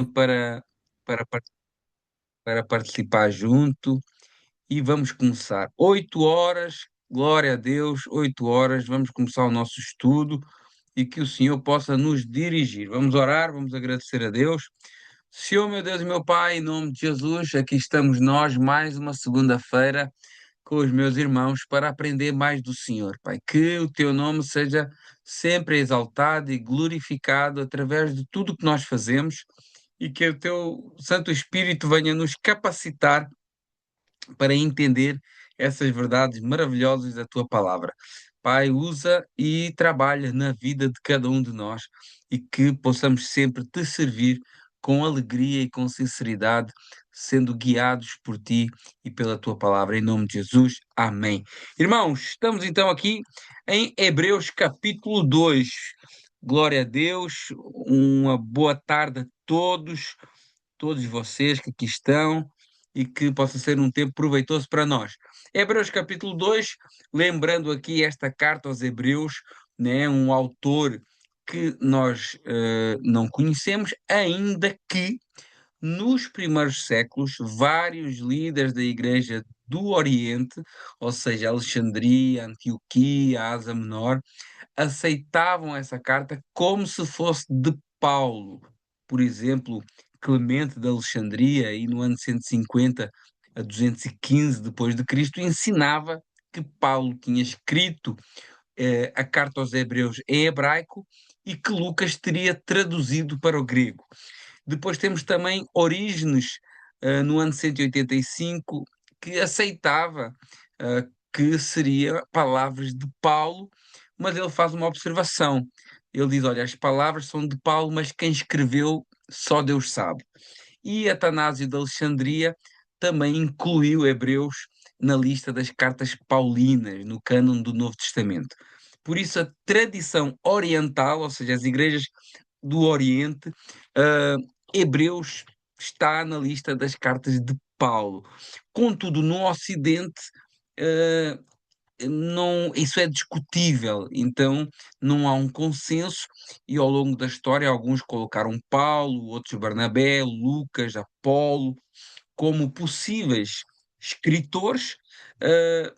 para, para, par- para participar junto e vamos começar. 8 horas, glória a Deus, 8 horas, vamos começar o nosso estudo e que o Senhor possa nos dirigir. Vamos orar, vamos agradecer a Deus. Senhor, meu Deus e meu Pai, em nome de Jesus, aqui estamos nós mais uma segunda-feira com os meus irmãos para aprender mais do Senhor, Pai. Que o teu nome seja sempre exaltado e glorificado através de tudo o que nós fazemos e que o teu Santo Espírito venha nos capacitar para entender essas verdades maravilhosas da tua palavra. Pai, usa e trabalha na vida de cada um de nós e que possamos sempre te servir com alegria e com sinceridade, sendo guiados por ti e pela tua palavra. Em nome de Jesus. Amém. Irmãos, estamos então aqui em Hebreus capítulo 2. Glória a Deus, uma boa tarde a todos vocês que aqui estão e que possa ser um tempo proveitoso para nós. Hebreus capítulo 2, lembrando aqui esta carta aos Hebreus, né, um autor que nós não conhecemos, ainda que nos primeiros séculos vários líderes da Igreja do Oriente, ou seja, Alexandria, Antioquia, Ásia Menor, aceitavam essa carta como se fosse de Paulo. Por exemplo, Clemente de Alexandria, e no ano 150 a 215 depois de Cristo, ensinava que Paulo tinha escrito a carta aos Hebreus em hebraico e que Lucas teria traduzido para o grego. Depois temos também Orígenes, no ano 185, que aceitava que seria palavras de Paulo, mas ele faz uma observação. Ele diz: olha, as palavras são de Paulo, mas quem escreveu só Deus sabe. E Atanásio de Alexandria também incluiu Hebreus na lista das cartas paulinas, no cânon do Novo Testamento. Por isso, a tradição oriental, ou seja, as igrejas do Oriente, uh, Hebreus está na lista das cartas de Paulo. Contudo, no Ocidente, uh, não, isso é discutível, então não há um consenso, e ao longo da história alguns colocaram Paulo, outros Barnabé, Lucas, Apolo, como possíveis escritores.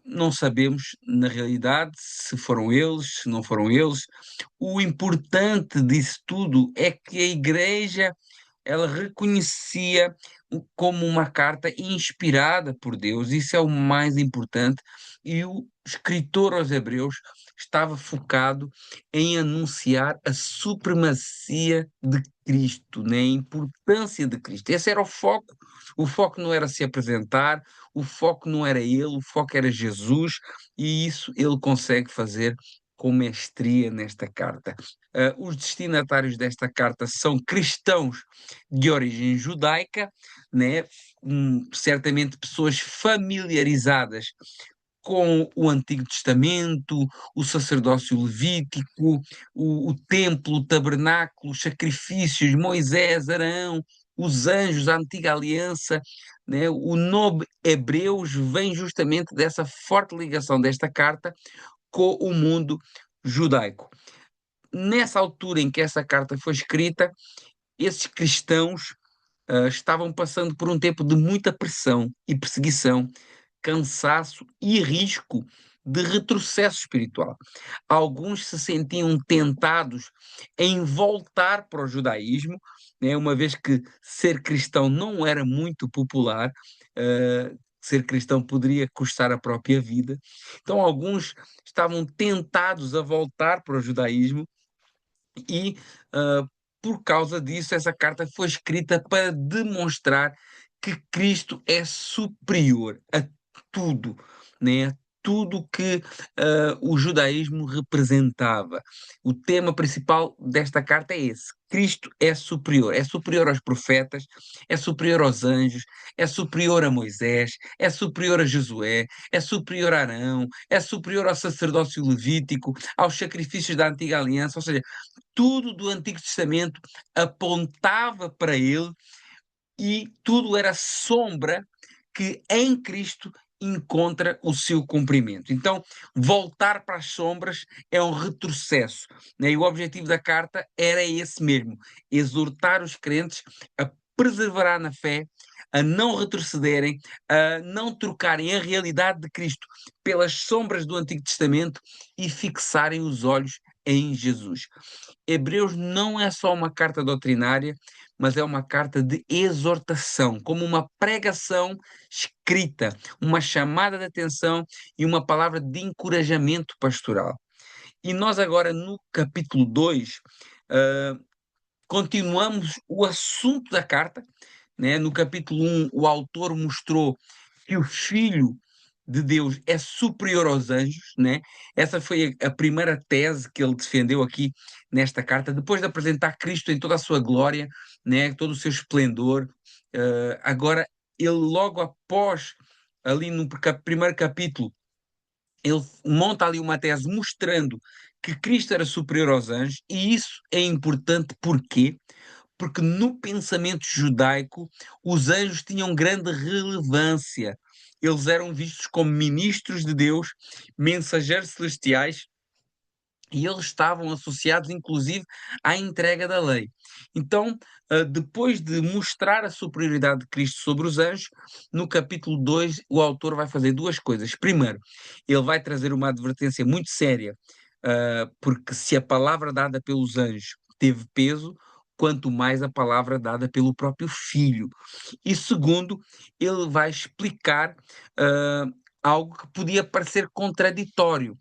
Não sabemos, na realidade, se foram eles, se não foram eles. O importante disso tudo é que a Igreja ela reconhecia como uma carta inspirada por Deus, isso é o mais importante, e o escritor aos Hebreus estava focado em anunciar a supremacia de Cristo, né? A importância de Cristo. Esse era o foco não era se apresentar, o foco não era ele, o foco era Jesus, e isso ele consegue fazer com mestria nesta carta. Os destinatários desta carta são cristãos de origem judaica, né? Certamente pessoas familiarizadas com o Antigo Testamento, o sacerdócio levítico, o templo, o tabernáculo, os sacrifícios, Moisés, Arão, os anjos, a antiga aliança, né? O nome Hebreus vem justamente dessa forte ligação desta carta com o mundo judaico. Nessa altura em que essa carta foi escrita, esses cristãos estavam passando por um tempo de muita pressão e perseguição, cansaço e risco de retrocesso espiritual. Alguns se sentiam tentados em voltar para o judaísmo, né, uma vez que ser cristão não era muito popular, ser cristão poderia custar a própria vida. Então, alguns estavam tentados a voltar para o judaísmo e, por causa disso, essa carta foi escrita para demonstrar que Cristo é superior a tudo, né? Tudo que o judaísmo representava. O tema principal desta carta é esse: Cristo é superior aos profetas, é superior aos anjos, é superior a Moisés, é superior a Josué, é superior a Arão, é superior ao sacerdócio levítico, aos sacrifícios da antiga aliança, ou seja, tudo do Antigo Testamento apontava para ele e tudo era sombra que em Cristo encontra o seu cumprimento. Então, voltar para as sombras é um retrocesso, né? E o objetivo da carta era esse mesmo: exortar os crentes a perseverar na fé, a não retrocederem, a não trocarem a realidade de Cristo pelas sombras do Antigo Testamento e fixarem os olhos em Jesus. Hebreus não é só uma carta doutrinária, mas é uma carta de exortação, como uma pregação escrita, uma chamada de atenção e uma palavra de encorajamento pastoral. E nós agora no capítulo 2 continuamos o assunto da carta, né? No capítulo 1, o autor mostrou que o Filho de Deus é superior aos anjos, né? Essa foi a primeira tese que ele defendeu aqui nesta carta, depois de apresentar Cristo em toda a sua glória, né? Todo o seu esplendor. Agora, ele logo após, ali no primeiro capítulo, ele monta ali uma tese mostrando que Cristo era superior aos anjos, e isso é importante porque porque no pensamento judaico os anjos tinham grande relevância. Eles eram vistos como ministros de Deus, mensageiros celestiais, e eles estavam associados, inclusive, à entrega da lei. Então, depois de mostrar a superioridade de Cristo sobre os anjos, no capítulo 2, o autor vai fazer duas coisas. Primeiro, ele vai trazer uma advertência muito séria, porque se a palavra dada pelos anjos teve peso, quanto mais a palavra dada pelo próprio Filho. E segundo, ele vai explicar algo que podia parecer contraditório.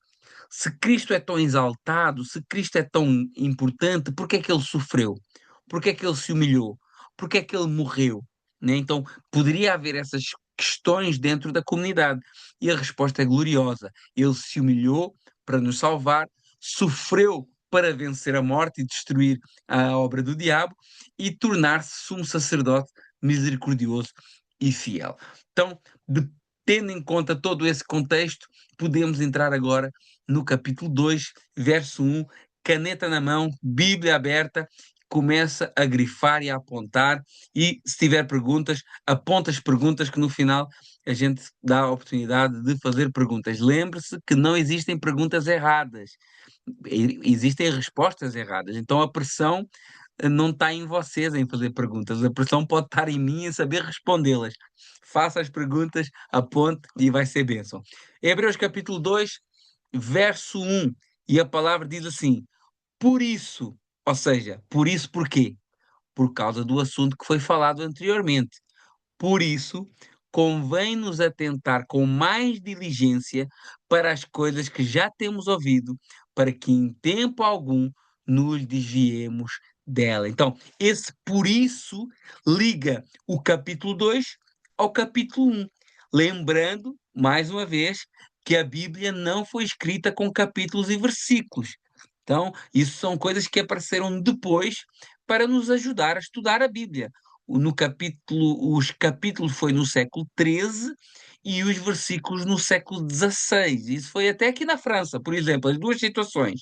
Se Cristo é tão exaltado, se Cristo é tão importante, por que é que ele sofreu? Por que é que ele se humilhou? Por que é que ele morreu? Né? Então, poderia haver essas questões dentro da comunidade. E a resposta é gloriosa. Ele se humilhou para nos salvar, sofreu para vencer a morte e destruir a obra do diabo e tornar-se sumo sacerdote misericordioso e fiel. Então, tendo em conta todo esse contexto, podemos entrar agora no capítulo 2, verso 1, caneta na mão, Bíblia aberta, começa a grifar e a apontar, e se tiver perguntas, aponta as perguntas que no final a gente dá a oportunidade de fazer perguntas. Lembre-se que não existem perguntas erradas, existem respostas erradas, então a pressão não está em vocês em fazer perguntas, a pressão pode estar em mim em saber respondê-las. Faça as perguntas, aponte e vai ser bênção. Hebreus capítulo 2, verso 1, e a palavra diz assim: por isso, ou seja, por isso porquê? Por causa do assunto que foi falado anteriormente. Por isso, convém-nos atentar com mais diligência para as coisas que já temos ouvido, para que em tempo algum nos desviemos dela. Então, esse por isso liga o capítulo 2 ao capítulo 1, lembrando, mais uma vez, que a Bíblia não foi escrita com capítulos e versículos. Então, isso são coisas que apareceram depois para nos ajudar a estudar a Bíblia. Os capítulos foi no século XIII e os versículos no século XVI. Isso foi até aqui na França, por exemplo, as duas situações.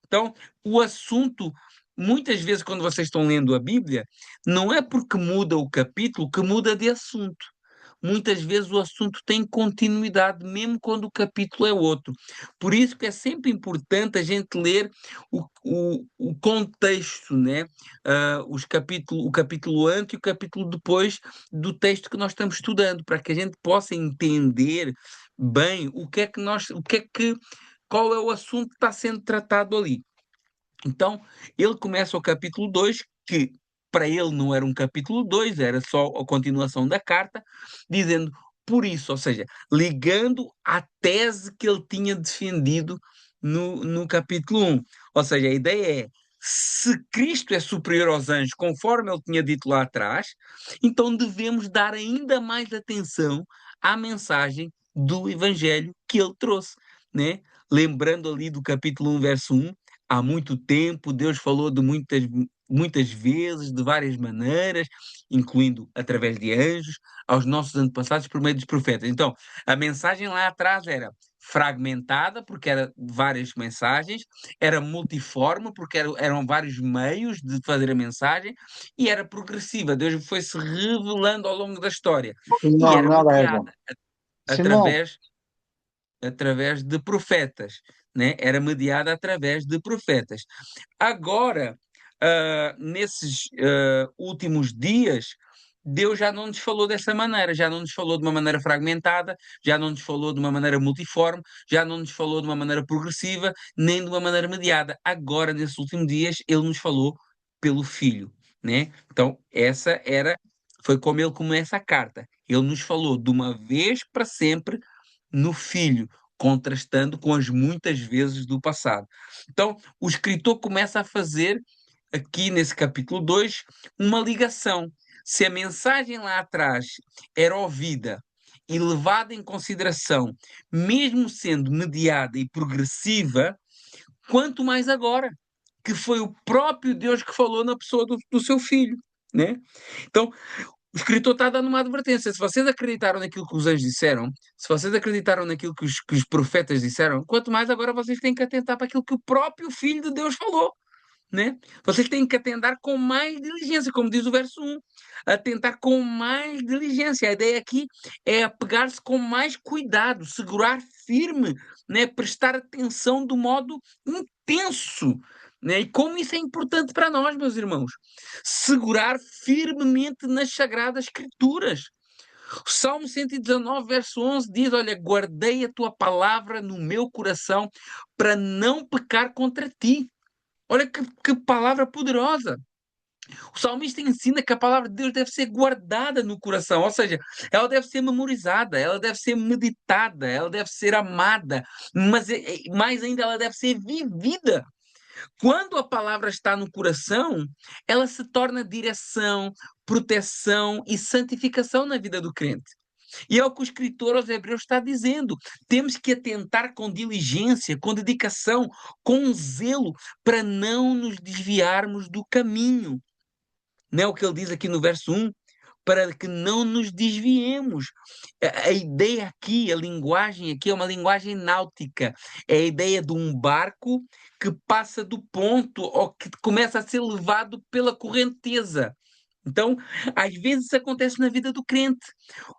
Então, o assunto, muitas vezes, quando vocês estão lendo a Bíblia, não é porque muda o capítulo que muda de assunto. Muitas vezes o assunto tem continuidade, mesmo quando o capítulo é outro. Por isso que é sempre importante a gente ler o contexto, né? O capítulo antes e o capítulo depois do texto que nós estamos estudando, para que a gente possa entender bem qual é o assunto que está sendo tratado ali. Então, ele começa o capítulo 2, que para ele não era um capítulo 2, era só a continuação da carta, dizendo por isso, ou seja, ligando à tese que ele tinha defendido no capítulo 1. Ou seja, a ideia é: se Cristo é superior aos anjos, conforme ele tinha dito lá atrás, então devemos dar ainda mais atenção à mensagem do Evangelho que ele trouxe, né? Lembrando ali do capítulo 1, verso 1, há muito tempo Deus falou de muitas vezes, de várias maneiras, incluindo através de anjos, aos nossos antepassados por meio dos profetas. Então, a mensagem lá atrás era fragmentada, porque era várias mensagens, era multiforme, porque eram vários meios de fazer a mensagem, e era progressiva. Deus foi se revelando ao longo da história. E No, era no haga eso. baseada Simão, através de profetas, né? Era mediada através de profetas. Agora, nesses últimos dias, Deus já não nos falou dessa maneira, já não nos falou de uma maneira fragmentada, já não nos falou de uma maneira multiforme, já não nos falou de uma maneira progressiva, nem de uma maneira mediada. Agora, nesses últimos dias, Ele nos falou pelo Filho, né? Então, foi como Ele começa a carta. Ele nos falou de uma vez para sempre no Filho, contrastando com as muitas vezes do passado. Então, o escritor começa a fazer, aqui nesse capítulo 2, uma ligação. Se a mensagem lá atrás era ouvida e levada em consideração, mesmo sendo mediada e progressiva, quanto mais agora, que foi o próprio Deus que falou na pessoa do seu filho, né? Então, o escritor está dando uma advertência. Se vocês acreditaram naquilo que os anjos disseram, se vocês acreditaram naquilo que os profetas disseram, quanto mais agora vocês têm que atentar para aquilo que o próprio Filho de Deus falou, né? Vocês têm que atentar com mais diligência, como diz o verso 1. Atentar com mais diligência. A ideia aqui é apegar-se com mais cuidado, segurar firme, né? Prestar atenção do modo intenso. Né? E como isso é importante para nós, meus irmãos. Segurar firmemente nas Sagradas Escrituras. O Salmo 119, verso 11 diz: Olha, guardei a tua palavra no meu coração para não pecar contra ti. Olha que palavra poderosa. O salmista ensina que a palavra de Deus deve ser guardada no coração, ou seja, ela deve ser memorizada, ela deve ser meditada, ela deve ser amada, mas mais ainda ela deve ser vivida. Quando a palavra está no coração, ela se torna direção, proteção e santificação na vida do crente. E é o que o escritor aos Hebreus está dizendo. Temos que atentar com diligência, com dedicação, com zelo, para não nos desviarmos do caminho. Não é o que ele diz aqui no verso 1? Para que não nos desviemos. A ideia aqui, a linguagem aqui é uma linguagem náutica. É a ideia de um barco que passa do ponto ou que começa a ser levado pela correnteza. Então, às vezes isso acontece na vida do crente.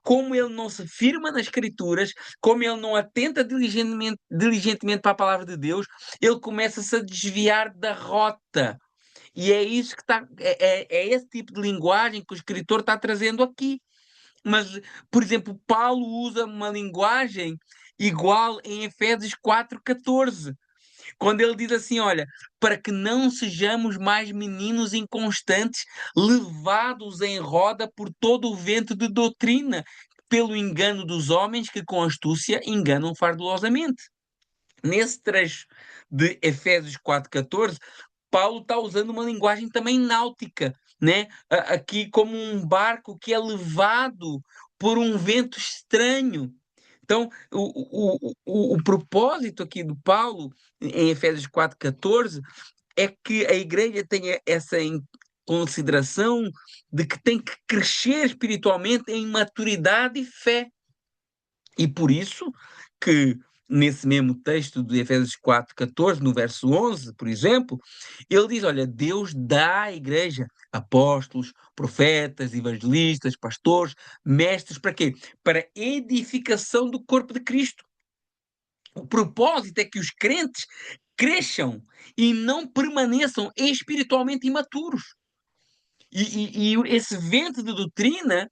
Como ele não se firma nas Escrituras, como ele não atenta diligentemente para a palavra de Deus, ele começa-se a desviar da rota. E é isso que está. É esse tipo de linguagem que o escritor está trazendo aqui. Mas, por exemplo, Paulo usa uma linguagem igual em Efésios 4,14, quando ele diz assim: olha, para que não sejamos mais meninos inconstantes, levados em roda por todo o vento de doutrina, pelo engano dos homens que com astúcia enganam fardosamente. Nesse trecho de Efésios 4,14, Paulo está usando uma linguagem também náutica, né? Aqui como um barco que é levado por um vento estranho. Então, o propósito aqui do Paulo, em Efésios 4,14, é que a igreja tenha essa consideração de que tem que crescer espiritualmente em maturidade e fé. E por isso que, nesse mesmo texto de Efésios 4,14, no verso 11, por exemplo, ele diz: Olha, Deus dá à igreja apóstolos, profetas, evangelistas, pastores, mestres, para quê? Para edificação do corpo de Cristo. O propósito é que os crentes cresçam e não permaneçam espiritualmente imaturos. E esse vento de doutrina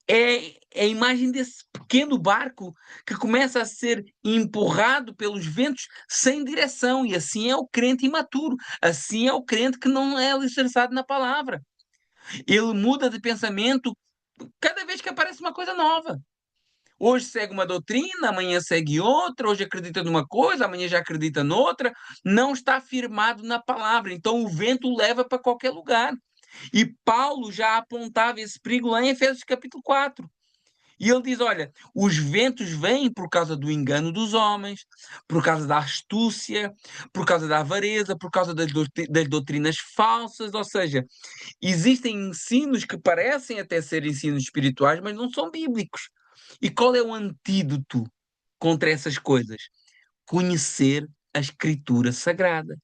é a imagem desse pequeno barco que começa a ser empurrado pelos ventos sem direção. E assim é o crente imaturo. Assim é o crente que não é alicerçado na palavra. Ele muda de pensamento cada vez que aparece uma coisa nova. Hoje segue uma doutrina, amanhã segue outra, hoje acredita numa coisa, amanhã já acredita noutra, não está firmado na palavra. Então o vento o leva para qualquer lugar. E Paulo já apontava esse perigo lá em Efésios capítulo 4. E ele diz: olha, os ventos vêm por causa do engano dos homens, por causa da astúcia, por causa da avareza, por causa das doutrinas falsas. Ou seja, existem ensinos que parecem até ser ensinos espirituais, mas não são bíblicos. E qual é o antídoto contra essas coisas? Conhecer a Escritura Sagrada,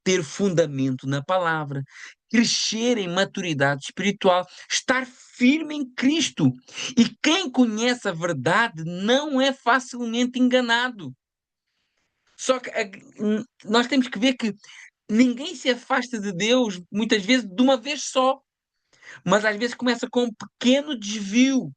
ter fundamento na palavra, crescer em maturidade espiritual, estar firme em Cristo. E quem conhece a verdade não é facilmente enganado. Só que nós temos que ver que ninguém se afasta de Deus, muitas vezes, de uma vez só. Mas às vezes começa com um pequeno desvio,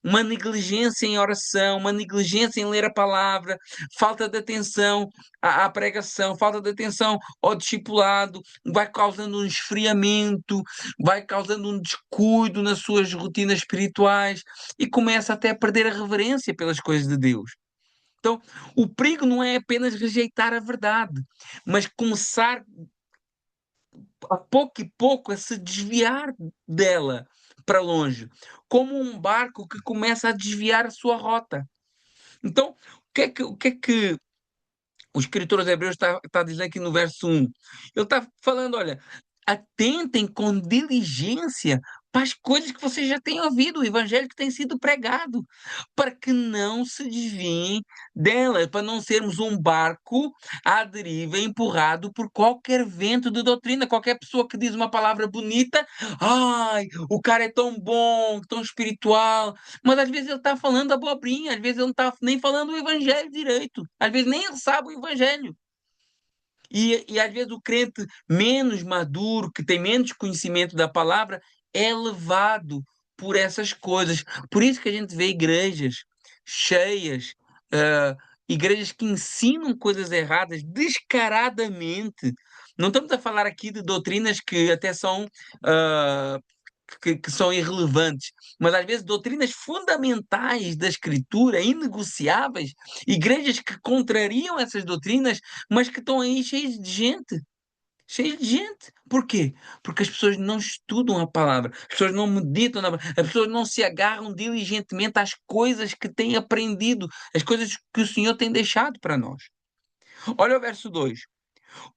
uma negligência em oração, uma negligência em ler a palavra, falta de atenção à pregação, falta de atenção ao discipulado, vai causando um esfriamento, vai causando um descuido nas suas rotinas espirituais e começa até a perder a reverência pelas coisas de Deus. Então, o perigo não é apenas rejeitar a verdade, mas começar a pouco e pouco a se desviar dela para longe, como um barco que começa a desviar a sua rota. Então, o que é que o escritor aos Hebreus está a dizer aqui no verso 1? Ele está falando, olha, atentem com diligência para as coisas que vocês já têm ouvido, o evangelho que tem sido pregado, para que não se desviem dela, para não sermos um barco à deriva empurrado por qualquer vento de doutrina, qualquer pessoa que diz uma palavra bonita, ai, o cara é tão bom, tão espiritual, mas às vezes ele está falando abobrinha, às vezes ele não está nem falando o evangelho direito, às vezes nem ele sabe o evangelho. E às vezes o crente menos maduro, que tem menos conhecimento da palavra, é levado por essas coisas. Por isso que a gente vê igrejas cheias, ah, igrejas que ensinam coisas erradas descaradamente. Não estamos a falar aqui de doutrinas que até são ah, que são irrelevantes, mas às vezes doutrinas fundamentais da Escritura, inegociáveis, igrejas que contrariam essas doutrinas, mas que estão aí cheias de gente. Cheias de gente. Por quê? Porque as pessoas não estudam a palavra, as pessoas não meditam na palavra, as pessoas não se agarram diligentemente às coisas que têm aprendido, às coisas que o Senhor tem deixado para nós. Olha o verso 2.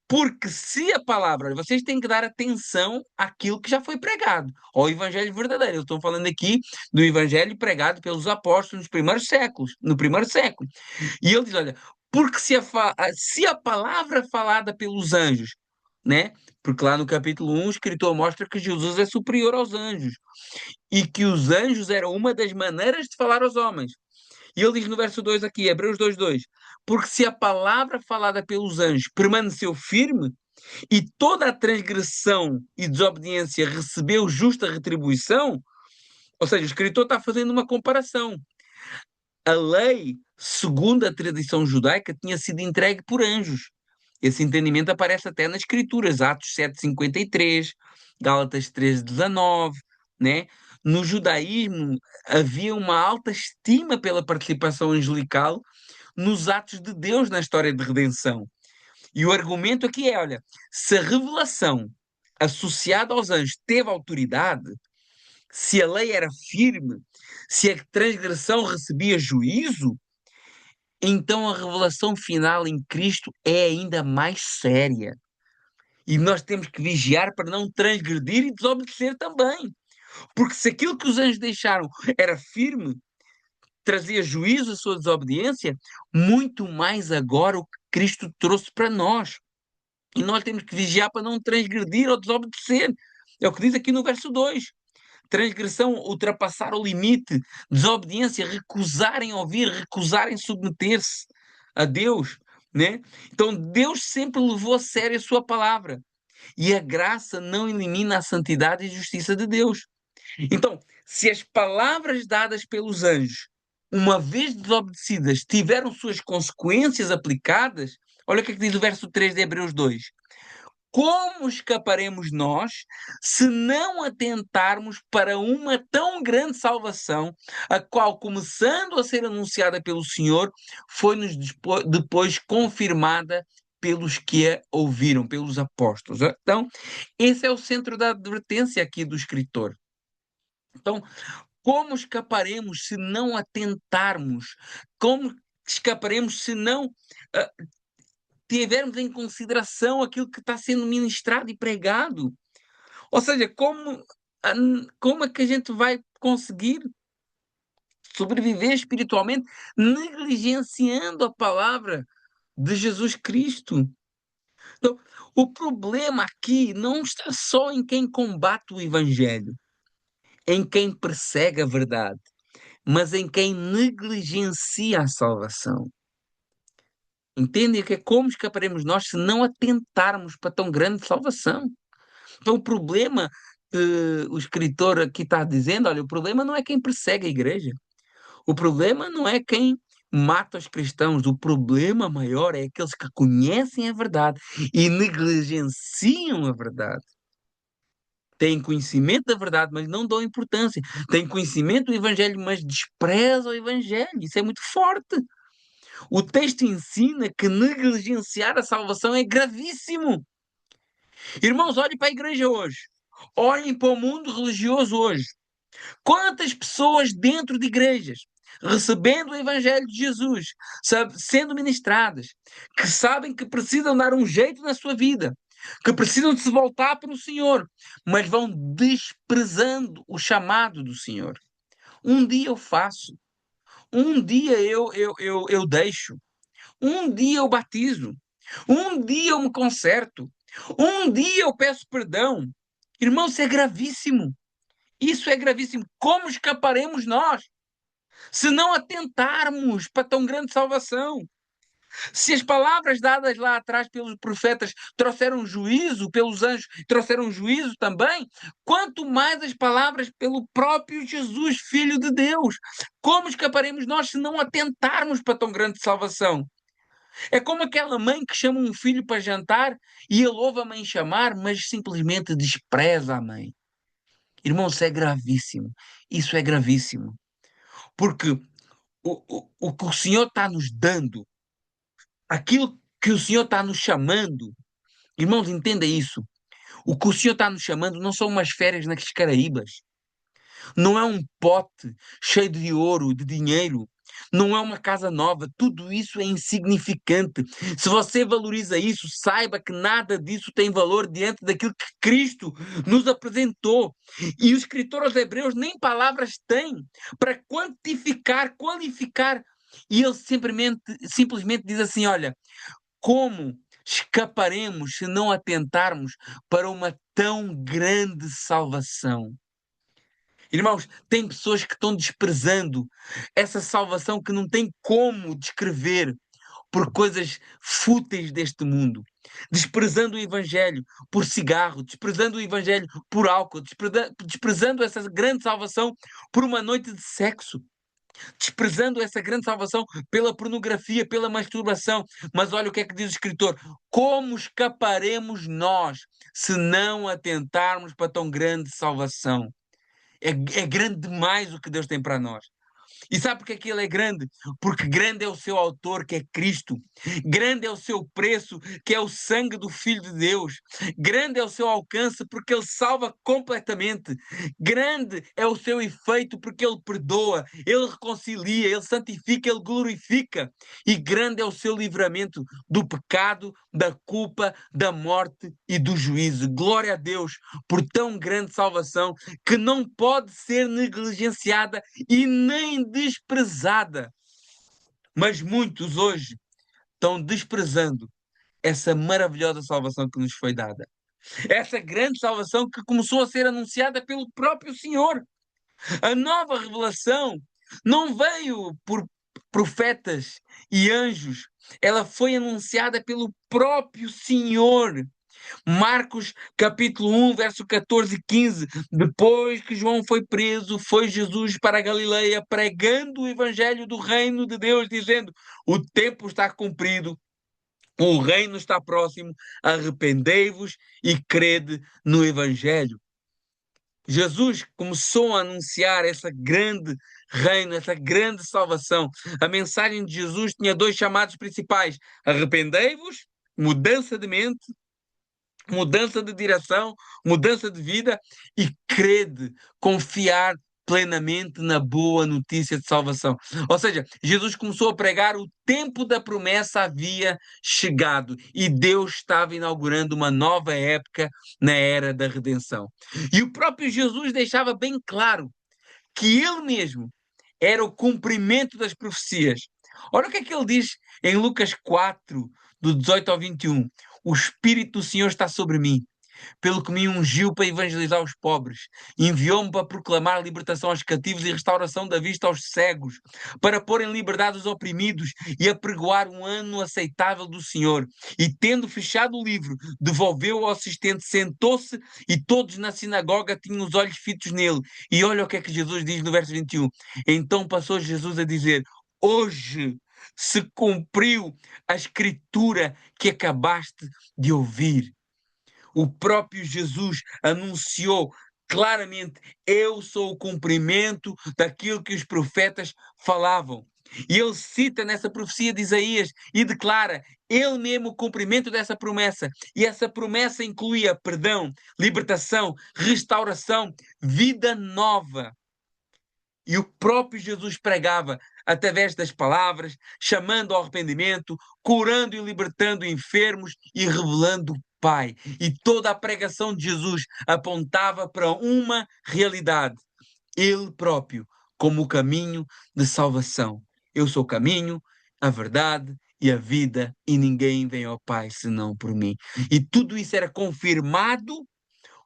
Porque se a palavra, vocês têm que dar atenção àquilo que já foi pregado, ao evangelho verdadeiro. Eu estou falando aqui do evangelho pregado pelos apóstolos nos primeiros séculos, no primeiro século. E ele diz, olha, porque se a palavra falada pelos anjos, né? Porque lá no capítulo 1 o escritor mostra que Jesus é superior aos anjos e que os anjos eram uma das maneiras de falar aos homens. E ele diz no verso 2 aqui, Hebreus 2:2, porque se a palavra falada pelos anjos permaneceu firme, e toda a transgressão e desobediência recebeu justa retribuição, ou seja, o escritor está fazendo uma comparação. A lei, segundo a tradição judaica, tinha sido entregue por anjos. Esse entendimento aparece até nas Escrituras, Atos 7:53, Gálatas 3:19, né? No judaísmo havia uma alta estima pela participação angelical nos atos de Deus na história de redenção. E o argumento aqui é, olha, se a revelação associada aos anjos teve autoridade, se a lei era firme, se a transgressão recebia juízo, então a revelação final em Cristo é ainda mais séria. E nós temos que vigiar para não transgredir e desobedecer também. Porque se aquilo que os anjos deixaram era firme, trazia juízo à sua desobediência, muito mais agora o que Cristo trouxe para nós. E nós temos que vigiar para não transgredir ou desobedecer. É o que diz aqui no verso 2. Transgressão, ultrapassar o limite, desobediência, recusarem ouvir, recusarem submeter-se a Deus, né? Então Deus sempre levou a sério a sua palavra. E a graça não elimina a santidade e justiça de Deus. Então, se as palavras dadas pelos anjos, uma vez desobedecidas, tiveram suas consequências aplicadas, olha o que é que diz o verso 3 de Hebreus 2. Como escaparemos nós se não atentarmos para uma tão grande salvação, a qual, começando a ser anunciada pelo Senhor, foi-nos depois confirmada pelos que a ouviram, pelos apóstolos? Então, esse é o centro da advertência aqui do escritor. Então, como escaparemos se não atentarmos? Como escaparemos se não tivermos em consideração aquilo que está sendo ministrado e pregado? Ou seja, como é que a gente vai conseguir sobreviver espiritualmente negligenciando a palavra de Jesus Cristo? Então, o problema aqui não está só em quem combate o evangelho. em quem persegue a verdade, mas em quem negligencia a salvação. Entendem que é como escaparemos nós se não atentarmos para tão grande salvação? Então, o problema que o escritor aqui está dizendo, olha, o problema não é quem persegue a igreja, o problema não é quem mata os cristãos, o problema maior é aqueles que conhecem a verdade e negligenciam a verdade. Têm conhecimento da verdade, mas não dão importância. Têm conhecimento do Evangelho, mas desprezam o Evangelho. Isso é muito forte. O texto ensina que negligenciar a salvação é gravíssimo. Irmãos, olhem para a igreja hoje. Olhem para o mundo religioso hoje. Quantas pessoas dentro de igrejas, recebendo o Evangelho de Jesus, sendo ministradas, que sabem que precisam dar um jeito na sua vida, que precisam de se voltar para o Senhor, mas vão desprezando o chamado do Senhor. Um dia eu faço, um dia eu deixo, um dia eu batizo, um dia eu me conserto, um dia eu peço perdão. Irmão, isso é gravíssimo. Isso é gravíssimo. Como escaparemos nós se não atentarmos para tão grande salvação? Se as palavras dadas lá atrás pelos profetas trouxeram juízo, pelos anjos trouxeram juízo também, quanto mais as palavras pelo próprio Jesus, Filho de Deus. Como escaparemos nós se não atentarmos para tão grande salvação? É como aquela mãe que chama um filho para jantar e ele ouve a mãe chamar, mas simplesmente despreza a mãe. Irmão, isso é gravíssimo. Isso é gravíssimo. Porque o que o Senhor está nos dando, aquilo que o Senhor está nos chamando, irmãos, entenda isso. O que o Senhor está nos chamando não são umas férias nas Caraíbas. Não é um pote cheio de ouro, de dinheiro. Não é uma casa nova. Tudo isso é insignificante. Se você valoriza isso, saiba que nada disso tem valor diante daquilo que Cristo nos apresentou. E o escritor aos Hebreus nem palavras tem para quantificar, qualificar. E ele simplesmente diz assim: olha, como escaparemos se não atentarmos para uma tão grande salvação? Irmãos, tem pessoas que estão desprezando essa salvação que não tem como descrever por coisas fúteis deste mundo, desprezando o Evangelho por cigarro, desprezando o Evangelho por álcool, desprezando essa grande salvação por uma noite de sexo, desprezando essa grande salvação pela pornografia, pela masturbação. Mas olha o que é que diz o escritor: como escaparemos nós se não atentarmos para tão grande salvação? É grande demais o que Deus tem para nós. E sabe porque é que ele é grande? Porque grande é o seu autor, que é Cristo. Grande é o seu preço, que é o sangue do Filho de Deus. Grande é o seu alcance, porque ele salva completamente. Grande é o seu efeito, porque ele perdoa, ele reconcilia, ele santifica, ele glorifica. E grande é o seu livramento do pecado, da culpa, da morte e do juízo. Glória a Deus por tão grande salvação que não pode ser negligenciada e nem desprezada. Mas muitos hoje estão desprezando essa maravilhosa salvação que nos foi dada. Essa grande salvação que começou a ser anunciada pelo próprio Senhor. A nova revelação não veio por profetas e anjos, ela foi anunciada pelo próprio Senhor. Marcos capítulo 1, verso 14 e 15. Depois que João foi preso, foi Jesus para a Galileia, pregando o evangelho do reino de Deus, dizendo: o tempo está cumprido, o reino está próximo, arrependei-vos e crede no evangelho. Jesus começou a anunciar essa grande reino, essa grande salvação. A mensagem de Jesus tinha dois chamados principais: arrependei-vos, mudança de mente, mudança de direção, mudança de vida, e crede, confiar plenamente na boa notícia de salvação. Ou seja, Jesus começou a pregar, o tempo da promessa havia chegado e Deus estava inaugurando uma nova época na era da redenção. E o próprio Jesus deixava bem claro que ele mesmo era o cumprimento das profecias. Olha o que é que ele diz em Lucas 4, do 18 ao 21. O Espírito do Senhor está sobre mim, pelo que me ungiu para evangelizar os pobres, enviou-me para proclamar libertação aos cativos e restauração da vista aos cegos, para pôr em liberdade os oprimidos e apregoar um ano aceitável do Senhor. E tendo fechado o livro, devolveu ao assistente, sentou-se e todos na sinagoga tinham os olhos fitos nele. E olha o que é que Jesus diz no verso 21. Então passou Jesus a dizer: hoje se cumpriu a escritura que acabaste de ouvir. O próprio Jesus anunciou claramente: eu sou o cumprimento daquilo que os profetas falavam. E ele cita nessa profecia de Isaías e declara ele mesmo o cumprimento dessa promessa. E essa promessa incluía perdão, libertação, restauração, vida nova. E o próprio Jesus pregava através das palavras, chamando ao arrependimento, curando e libertando enfermos e revelando o Pai. E toda a pregação de Jesus apontava para uma realidade: Ele próprio, como o caminho de salvação. Eu sou o caminho, a verdade e a vida, e ninguém vem ao Pai senão por mim. E tudo isso era confirmado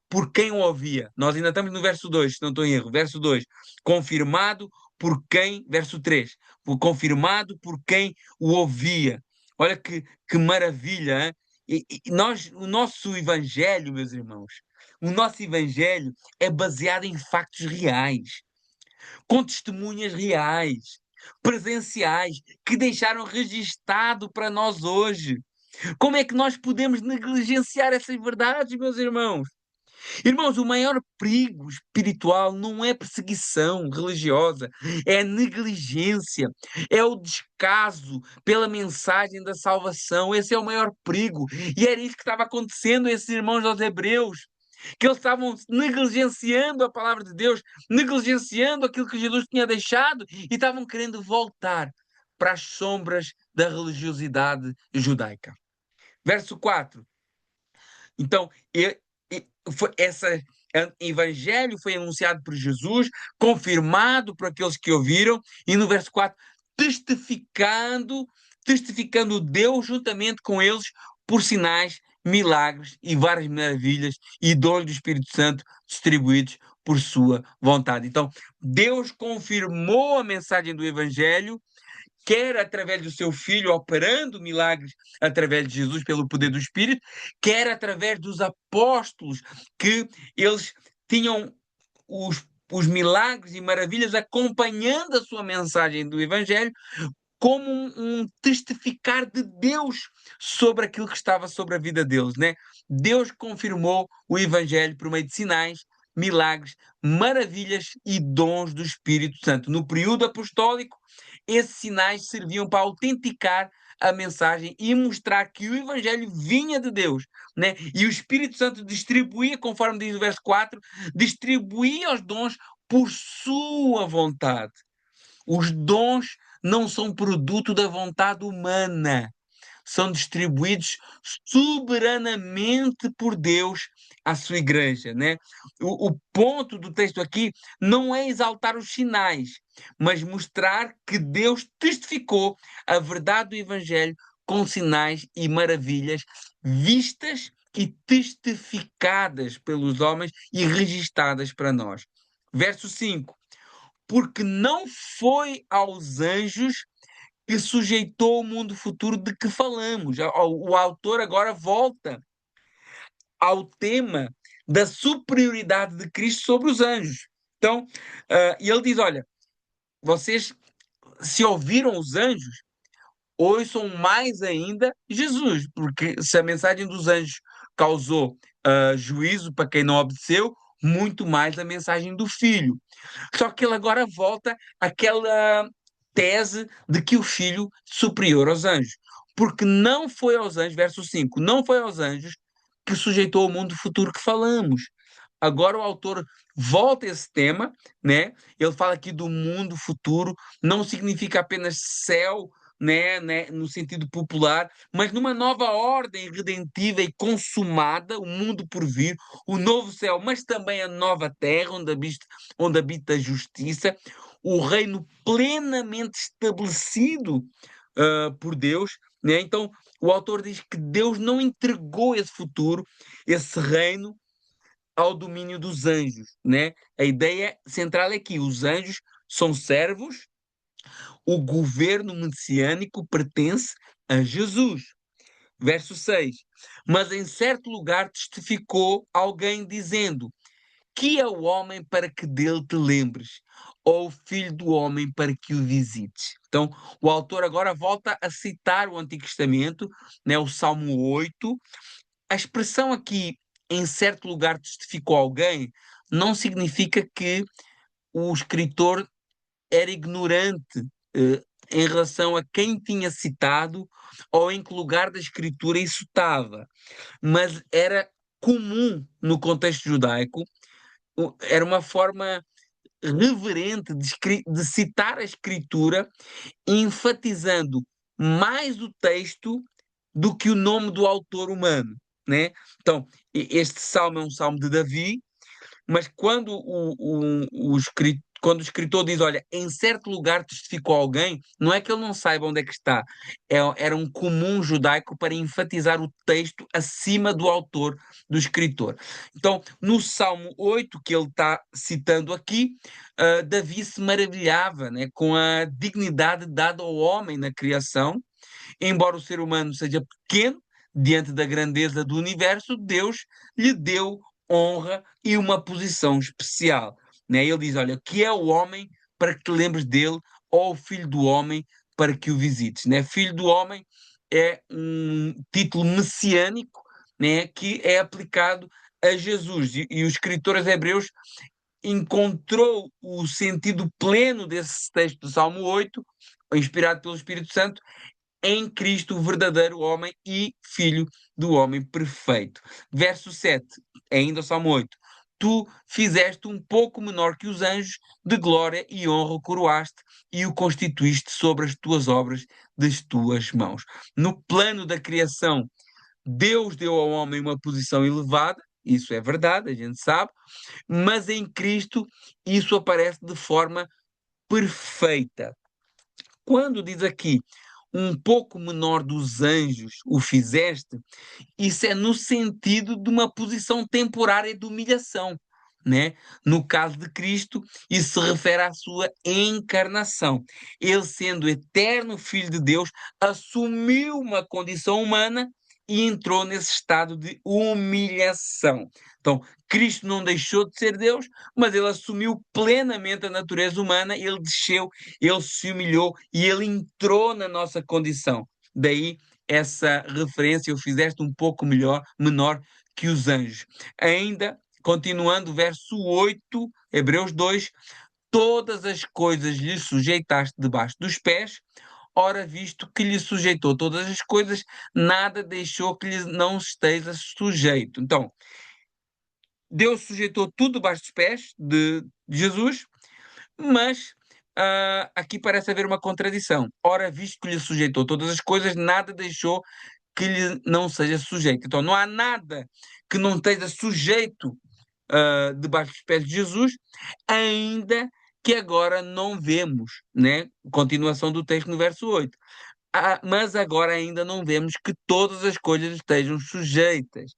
por quem o ouvia. Nós ainda estamos no verso 2, se não estou em erro. Verso 2, confirmado por quem, verso 3, confirmado por quem o ouvia. Olha que maravilha, hein? O nosso evangelho, meus irmãos, o nosso evangelho é baseado em factos reais, com testemunhas reais, presenciais, que deixaram registado para nós hoje. Como é que nós podemos negligenciar essas verdades, meus irmãos? Irmãos, o maior perigo espiritual não é perseguição religiosa, é a negligência, é o descaso pela mensagem da salvação. Esse é o maior perigo. E era isso que estava acontecendo a esses irmãos aos Hebreus, que eles estavam negligenciando a palavra de Deus, negligenciando aquilo que Jesus tinha deixado e estavam querendo voltar para as sombras da religiosidade judaica. Verso 4. Então, esse evangelho foi anunciado por Jesus, confirmado por aqueles que ouviram, e no verso 4, testificando Deus juntamente com eles por sinais, milagres e várias maravilhas e dons do Espírito Santo distribuídos por sua vontade. Então, Deus confirmou a mensagem do evangelho, quer através do seu Filho operando milagres através de Jesus pelo poder do Espírito, quer através dos apóstolos, que eles tinham os milagres e maravilhas acompanhando a sua mensagem do Evangelho, como um testificar de Deus sobre aquilo que estava sobre a vida deles, né? Deus confirmou o Evangelho por meio de sinais, milagres, maravilhas e dons do Espírito Santo. No período apostólico, esses sinais serviam para autenticar a mensagem e mostrar que o Evangelho vinha de Deus, né? E o Espírito Santo distribuía, conforme diz o verso 4, distribuía os dons por sua vontade. Os dons não são produto da vontade humana, são distribuídos soberanamente por Deus à sua igreja, né? O ponto do texto aqui não é exaltar os sinais, mas mostrar que Deus testificou a verdade do Evangelho com sinais e maravilhas vistas e testificadas pelos homens e registadas para nós. Verso 5. Porque não foi aos anjos que sujeitou o mundo futuro de que falamos. O autor agora volta ao tema da superioridade de Cristo sobre os anjos. Então, ele diz: olha, vocês, se ouviram os anjos, ouçam mais ainda Jesus, porque se a mensagem dos anjos causou juízo para quem não obedeceu, muito mais a mensagem do Filho. Só que ele agora volta àquela tese de que o Filho é superior aos anjos. Porque não foi aos anjos, verso 5, não foi aos anjos que sujeitou o mundo futuro que falamos. Agora o autor volta a esse tema, né? Ele fala aqui do mundo futuro, não significa apenas céu, né, no sentido popular, mas numa nova ordem redentiva e consumada, o mundo por vir, o novo céu, mas também a nova terra, onde habita a justiça, o reino plenamente estabelecido por Deus, né? Então, o autor diz que Deus não entregou esse futuro, esse reino, ao domínio dos anjos, né? A ideia central é que os anjos são servos, o governo messiânico pertence a Jesus. Verso 6. Mas em certo lugar testificou alguém dizendo: que é o homem para que dele te lembres? Ou o filho do homem para que o visites? Então, o autor agora volta a citar o Antigo Testamento, né, o Salmo 8. A expressão aqui, em certo lugar testificou alguém, não significa que o escritor era ignorante em relação a quem tinha citado ou em que lugar da escritura isso estava, mas era comum no contexto judaico, era uma forma reverente de citar a escritura, enfatizando mais o texto do que o nome do autor humano, né? Então, este salmo é um salmo de Davi, mas quando quando o escritor diz, olha, em certo lugar testificou alguém, não é que ele não saiba onde é que está. Era um comum judaico para enfatizar o texto acima do autor, do escritor. Então, no Salmo 8, que ele está citando aqui, Davi se maravilhava, né, com a dignidade dada ao homem na criação. Embora o ser humano seja pequeno diante da grandeza do universo, Deus lhe deu honra e uma posição especial, né? Ele diz, olha, que é o homem para que te lembres dele, ou o filho do homem para que o visites, né? Filho do homem é um título messiânico, né, que é aplicado a Jesus, e o escritor aos Hebreus encontrou o sentido pleno desse texto do Salmo 8, inspirado pelo Espírito Santo, em Cristo, o verdadeiro homem e filho do homem perfeito. Verso 7, ainda o Salmo 8. Tu fizeste um pouco menor que os anjos, de glória e honra o coroaste e o constituíste sobre as tuas obras das tuas mãos. No plano da criação, Deus deu ao homem uma posição elevada, isso é verdade, a gente sabe, mas em Cristo isso aparece de forma perfeita. Quando diz aqui um pouco menor dos anjos o fizeste, isso é no sentido de uma posição temporária de humilhação, né? No caso de Cristo, isso se refere à sua encarnação. Ele, sendo eterno Filho de Deus, assumiu uma condição humana e entrou nesse estado de humilhação. Então, Cristo não deixou de ser Deus, mas ele assumiu plenamente a natureza humana, ele desceu, ele se humilhou e ele entrou na nossa condição. Daí essa referência, o fizeste um pouco menor que os anjos. Ainda, continuando, verso 8, Hebreus 2, todas as coisas lhe sujeitaste debaixo dos pés, ora visto que lhe sujeitou todas as coisas, nada deixou que lhe não esteja sujeito. Então, Deus sujeitou tudo debaixo dos pés de Jesus, mas aqui parece haver uma contradição. Ora, visto que lhe sujeitou todas as coisas, nada deixou que lhe não seja sujeito. Então, não há nada que não esteja sujeito debaixo dos pés de Jesus, ainda que agora não vemos, né? Continuação do texto no verso 8. Mas agora ainda não vemos que todas as coisas estejam sujeitas.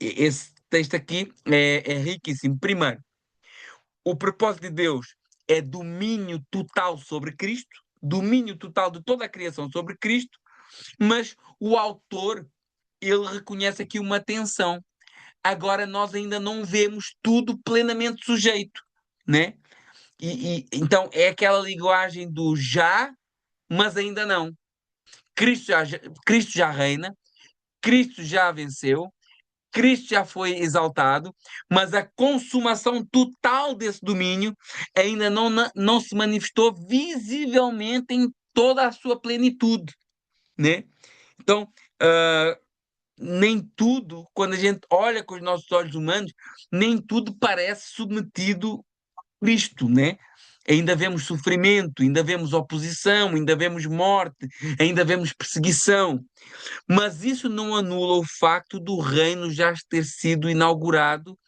Esse texto aqui é riquíssimo. Primeiro, o propósito de Deus é domínio total sobre Cristo, domínio total de toda a criação sobre Cristo, mas o autor, ele reconhece aqui uma tensão. Agora nós ainda não vemos tudo plenamente sujeito, né? Então é aquela linguagem do já, mas ainda não. Cristo já reina, Cristo já venceu, Cristo já foi exaltado, mas a consumação total desse domínio ainda não se manifestou visivelmente em toda a sua plenitude, né? Então, uh, nem tudo, quando a gente olha com os nossos olhos humanos, nem tudo parece submetido a Cristo, né? Ainda vemos sofrimento, ainda vemos oposição, ainda vemos morte, ainda vemos perseguição. Mas isso não anula o facto do reino já ter sido inaugurado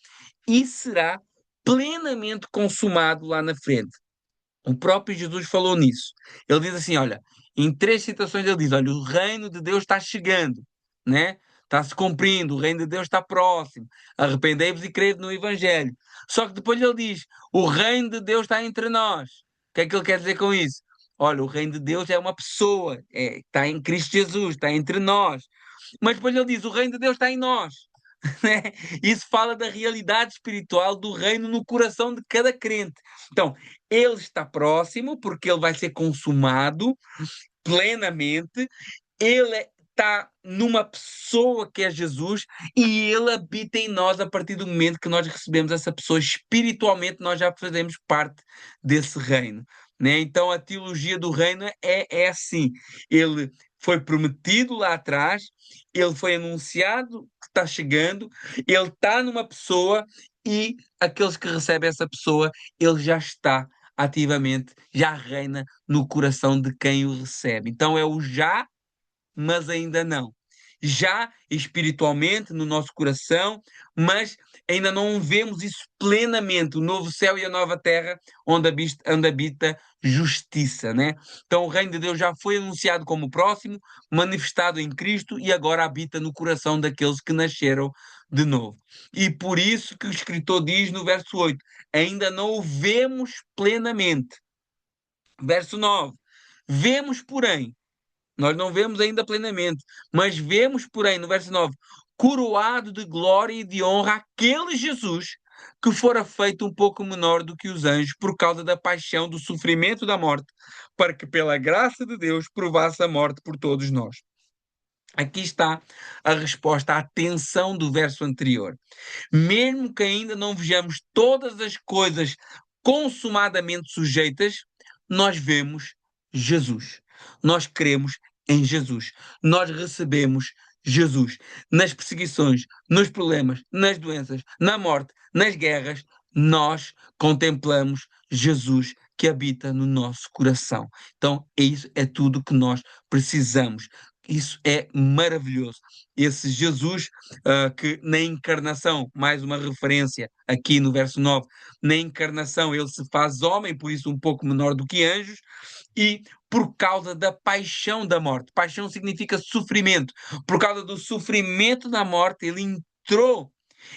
e será plenamente consumado lá na frente. O próprio Jesus falou nisso. Ele diz assim, olha, em três citações ele diz, olha, o reino de Deus está chegando, né? Está se cumprindo, o reino de Deus está próximo. Arrependei-vos e crede no Evangelho. Só que depois ele diz, o reino de Deus está entre nós. O que é que ele quer dizer com isso? Olha, o reino de Deus é uma pessoa, está em Cristo Jesus, está entre nós. Mas depois ele diz, o reino de Deus está em nós. Né? Isso fala da realidade espiritual do reino no coração de cada crente. Então, ele está próximo, porque ele vai ser consumado plenamente. Ele está numa pessoa que é Jesus e ele habita em nós a partir do momento que nós recebemos essa pessoa espiritualmente, nós já fazemos parte desse reino. Né? Então, a teologia do reino é assim: ele foi prometido lá atrás, ele foi anunciado que está chegando, ele está numa pessoa e aqueles que recebem essa pessoa, ele já está ativamente, já reina no coração de quem o recebe. Então é o já, mas ainda não. Já espiritualmente no nosso coração, mas ainda não vemos isso plenamente, o novo céu e a nova terra, onde habita justiça, né? Então o reino de Deus já foi anunciado como próximo, manifestado em Cristo e agora habita no coração daqueles que nasceram de novo. E por isso que o escritor diz no verso 8: ainda não o vemos plenamente. Verso 9: vemos, porém, nós não vemos ainda plenamente, mas vemos, porém, no verso 9, coroado de glória e de honra aquele Jesus que fora feito um pouco menor do que os anjos por causa da paixão, do sofrimento da morte, para que pela graça de Deus provasse a morte por todos nós. Aqui está a resposta à tensão do verso anterior. Mesmo que ainda não vejamos todas as coisas consumadamente sujeitas, nós vemos Jesus. Nós cremos em Jesus. Nós recebemos Jesus. Nas perseguições, nos problemas, nas doenças, na morte, nas guerras, nós contemplamos Jesus que habita no nosso coração. Então, isso é tudo que nós precisamos. Isso é maravilhoso. Esse Jesus que na encarnação, mais uma referência aqui no verso 9, na encarnação ele se faz homem, por isso um pouco menor do que anjos, e por causa da paixão da morte. Paixão significa sofrimento. Por causa do sofrimento da morte, ele entrou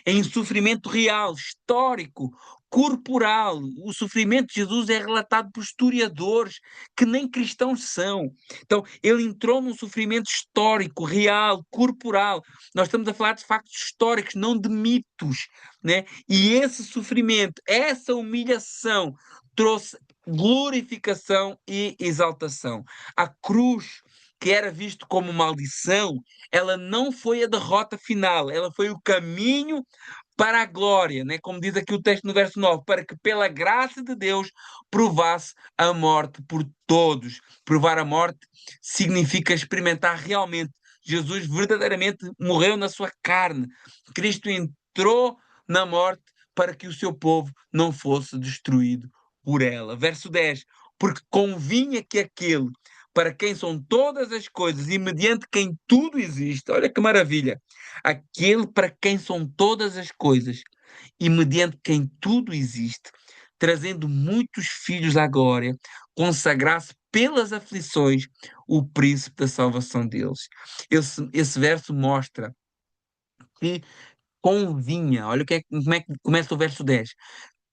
em sofrimento real, histórico, corporal. O sofrimento de Jesus é relatado por historiadores que nem cristãos são. Então, ele entrou num sofrimento histórico, real, corporal. Nós estamos a falar de factos históricos, não de mitos, né? E esse sofrimento, essa humilhação, trouxe glorificação e exaltação. A cruz, que era visto como maldição, ela não foi a derrota final, ela foi o caminho para a glória, né? Como diz aqui o texto no verso 9, para que pela graça de Deus provasse a morte por todos. Provar a morte significa experimentar realmente. Jesus verdadeiramente morreu na sua carne. Cristo entrou na morte para que o seu povo não fosse destruído por ela. Verso 10, porque convinha que aquele para quem são todas as coisas e mediante quem tudo existe, olha que maravilha, aquele para quem são todas as coisas e mediante quem tudo existe, trazendo muitos filhos à glória, consagrasse pelas aflições o príncipe da salvação deles. Esse verso mostra que convinha, olha como é que começa o verso 10.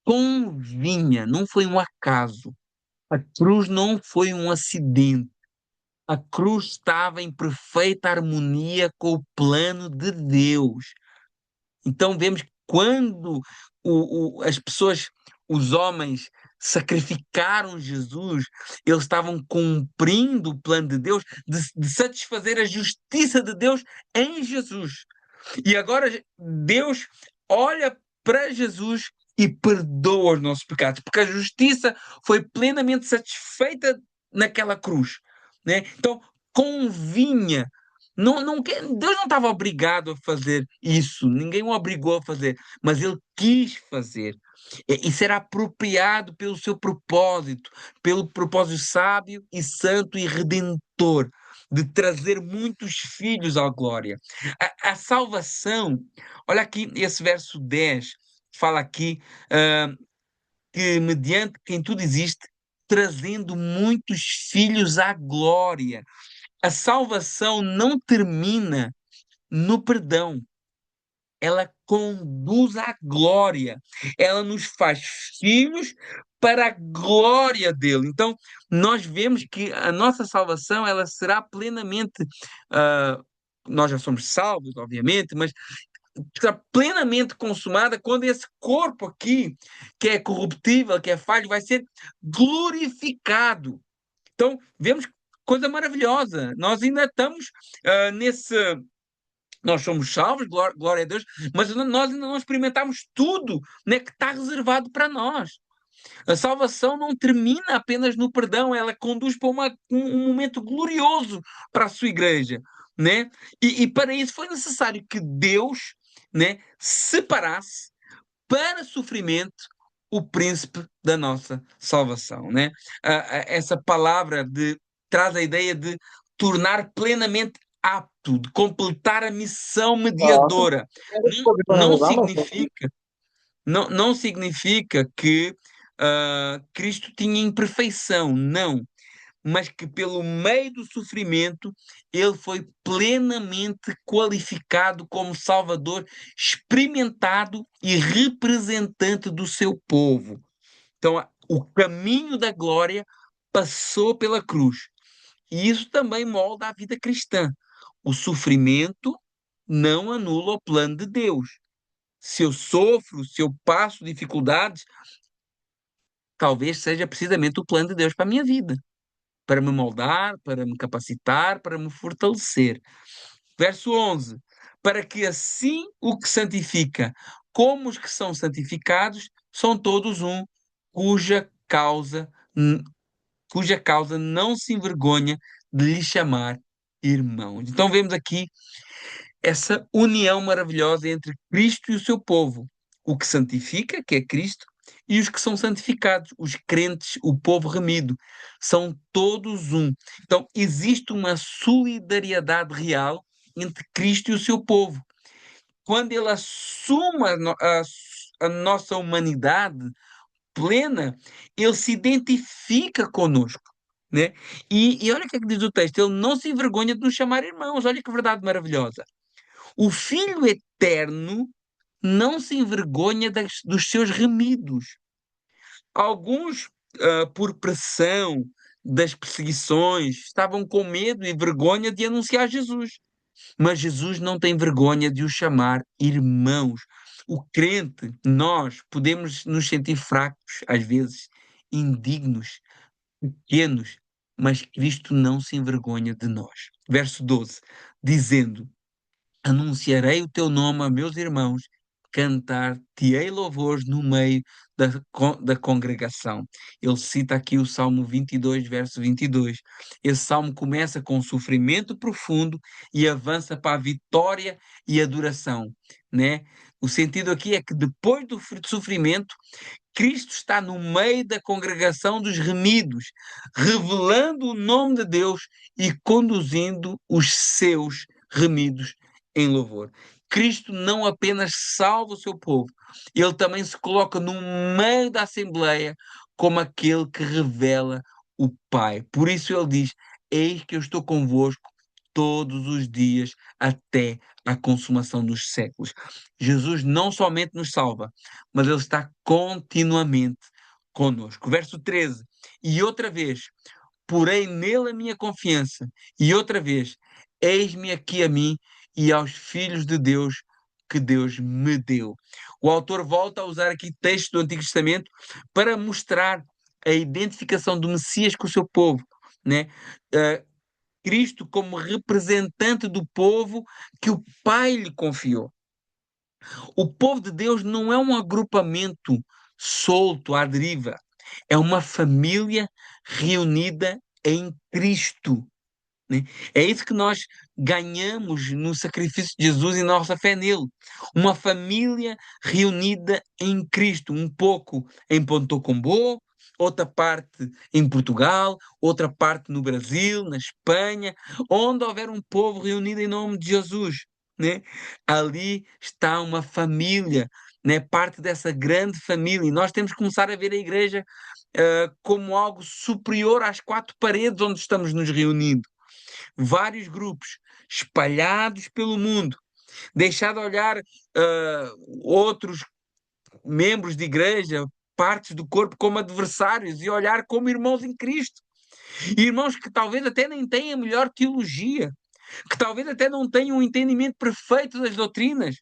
Convinha, não foi um acaso. A cruz não foi um acidente. A cruz estava em perfeita harmonia com o plano de Deus. Então vemos que quando as pessoas, os homens, sacrificaram Jesus, eles estavam cumprindo o plano de Deus de satisfazer a justiça de Deus em Jesus. E agora Deus olha para Jesus e perdoa os nossos pecados, porque a justiça foi plenamente satisfeita naquela cruz, né? Então convinha. Deus não estava obrigado a fazer isso, ninguém o obrigou a fazer, mas ele quis fazer. Isso era apropriado pelo seu propósito, pelo propósito sábio e santo e redentor de trazer muitos filhos à glória. A salvação, olha aqui esse verso 10, fala aqui que mediante quem tudo existe, trazendo muitos filhos à glória. A salvação não termina no perdão, ela conduz à glória, ela nos faz filhos para a glória dele. Então, nós vemos que a nossa salvação, ela será plenamente, ah, nós já somos salvos, obviamente, mas será plenamente consumada quando esse corpo aqui, que é corruptível, que é falho, vai ser glorificado. Então, vemos coisa maravilhosa. Nós ainda estamos nesse. Nós somos salvos, glória a Deus, mas nós ainda não experimentamos tudo, né, que está reservado para nós. A salvação não termina apenas no perdão, ela conduz para um momento glorioso para a sua igreja, né? E para isso foi necessário que Deus, né, separasse para sofrimento o príncipe da nossa salvação, né? Essa palavra traz a ideia de tornar plenamente apto, de completar a missão Nossa, mediadora. quero Não, poder não prorrogar, mas significa, não significa que Cristo tinha imperfeição, não, mas que pelo meio do sofrimento ele foi plenamente qualificado como Salvador, experimentado e representante do seu povo. Então, o caminho da glória passou pela cruz. E isso também molda a vida cristã. O sofrimento não anula o plano de Deus. Se eu sofro, se eu passo dificuldades, talvez seja precisamente o plano de Deus para a minha vida, para me moldar, para me capacitar, para me fortalecer. Verso 11: para que assim o que santifica, como os que são santificados, são todos um, cuja causa, cuja causa não se envergonha de lhe chamar irmãos. Então vemos aqui essa união maravilhosa entre Cristo e o seu povo, o que santifica, que é Cristo, e os que são santificados, os crentes, o povo remido, são todos um. Então, existe uma solidariedade real entre Cristo e o seu povo. Quando ele assume a nossa humanidade plena, ele se identifica conosco. Né? E olha o que é que diz o texto: ele não se envergonha de nos chamar irmãos. Olha que verdade maravilhosa. O Filho eterno não se envergonha dos seus remidos. Alguns, por pressão das perseguições, estavam com medo e vergonha de anunciar Jesus. Mas Jesus não tem vergonha de os chamar irmãos. O crente, nós, podemos nos sentir fracos, às vezes, indignos, pequenos, mas Cristo não se envergonha de nós. Verso 12, dizendo: anunciarei o teu nome a meus irmãos, cantar-te-ei louvores no meio da congregação. Ele cita aqui o Salmo 22, verso 22. Esse salmo começa com sofrimento profundo e avança para a vitória e adoração, né? O sentido aqui é que depois do sofrimento, Cristo está no meio da congregação dos remidos, revelando o nome de Deus e conduzindo os seus remidos em louvor. Cristo não apenas salva o seu povo, ele também se coloca no meio da Assembleia como aquele que revela o Pai. Por isso ele diz: eis que eu estou convosco todos os dias até a consumação dos séculos. Jesus não somente nos salva, mas ele está continuamente conosco. Verso 13: e outra vez, porei nele a minha confiança, e outra vez, eis-me aqui a mim e aos filhos de Deus que Deus me deu. O autor volta a usar aqui textos do Antigo Testamento para mostrar a identificação do Messias com o seu povo, né? Uh, Cristo como representante do povo que o Pai lhe confiou. O povo de Deus não é um agrupamento solto à deriva, é uma família reunida em Cristo, né? É isso que nós ganhamos no sacrifício de Jesus e na nossa fé nele. Uma família reunida em Cristo, um pouco em Ponto Combo, outra parte em Portugal, outra parte no Brasil, na Espanha, onde houver um povo reunido em nome de Jesus, né? Ali está uma família, né? Parte dessa grande família. E nós temos que começar a ver a igreja como algo superior às quatro paredes onde estamos nos reunindo. Vários grupos espalhados pelo mundo. Deixar de olhar outros membros de igreja, partes do corpo, como adversários e olhar como irmãos em Cristo. Irmãos que talvez até nem tenham a melhor teologia, que talvez até não tenham um entendimento perfeito das doutrinas,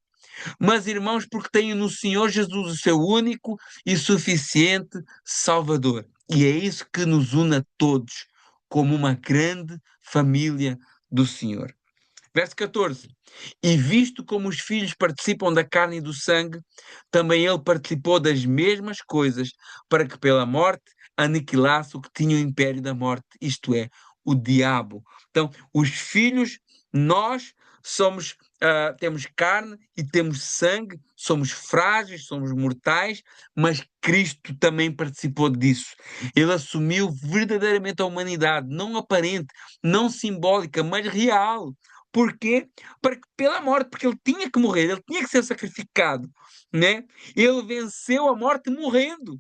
mas irmãos, porque têm no Senhor Jesus o seu único e suficiente Salvador. E é isso que nos une a todos, como uma grande família do Senhor. Verso 14. E visto como os filhos participam da carne e do sangue, também ele participou das mesmas coisas, para que pela morte aniquilasse o que tinha o império da morte, isto é, o diabo. Então, os filhos, nós somos, temos carne e temos sangue, somos frágeis, somos mortais, mas Cristo também participou disso. Ele assumiu verdadeiramente a humanidade, não aparente, não simbólica, mas real. Porquê? Pela morte, porque ele tinha que morrer, ele tinha que ser sacrificado, né? Ele venceu a morte morrendo,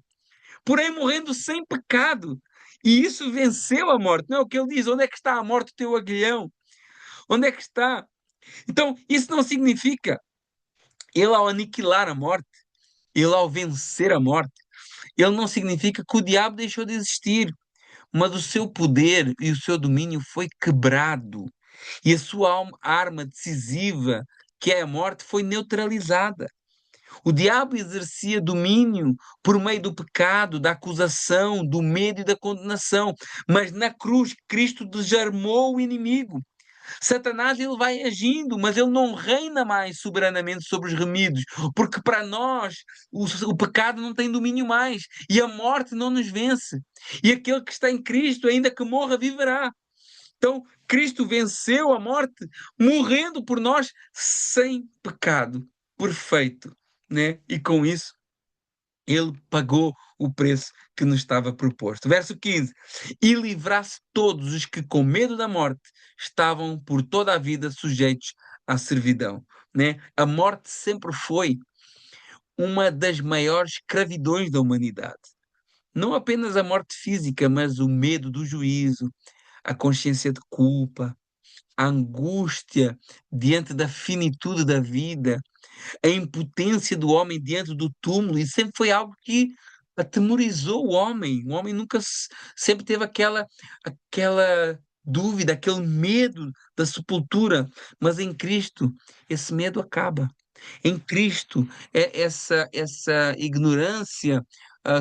porém morrendo sem pecado. E isso venceu a morte, não é o que ele diz? Onde é que está a morte do teu aguilhão? Onde é que está? Então, isso não significa ele ao aniquilar a morte, ele ao vencer a morte, ele não significa que o diabo deixou de existir, mas o seu poder e o seu domínio foi quebrado. E a sua arma decisiva, que é a morte, foi neutralizada. O diabo exercia domínio por meio do pecado, da acusação, do medo e da condenação. Mas na cruz, Cristo desarmou o inimigo. Satanás ele vai agindo, mas ele não reina mais soberanamente sobre os remidos, porque para nós o pecado não tem domínio mais e a morte não nos vence. E aquele que está em Cristo, ainda que morra, viverá. Então, Cristo venceu a morte, morrendo por nós sem pecado, perfeito, né? E com isso, ele pagou o preço que nos estava proposto. Verso 15: E livrasse todos os que, com medo da morte, estavam por toda a vida sujeitos à servidão, né? A morte sempre foi uma das maiores escravidões da humanidade. Não apenas a morte física, mas o medo do juízo, a consciência de culpa, a angústia diante da finitude da vida, a impotência do homem diante do túmulo, e sempre foi algo que atemorizou o homem. O homem nunca sempre teve aquela dúvida, aquele medo da sepultura, mas em Cristo esse medo acaba. Em Cristo, essa ignorância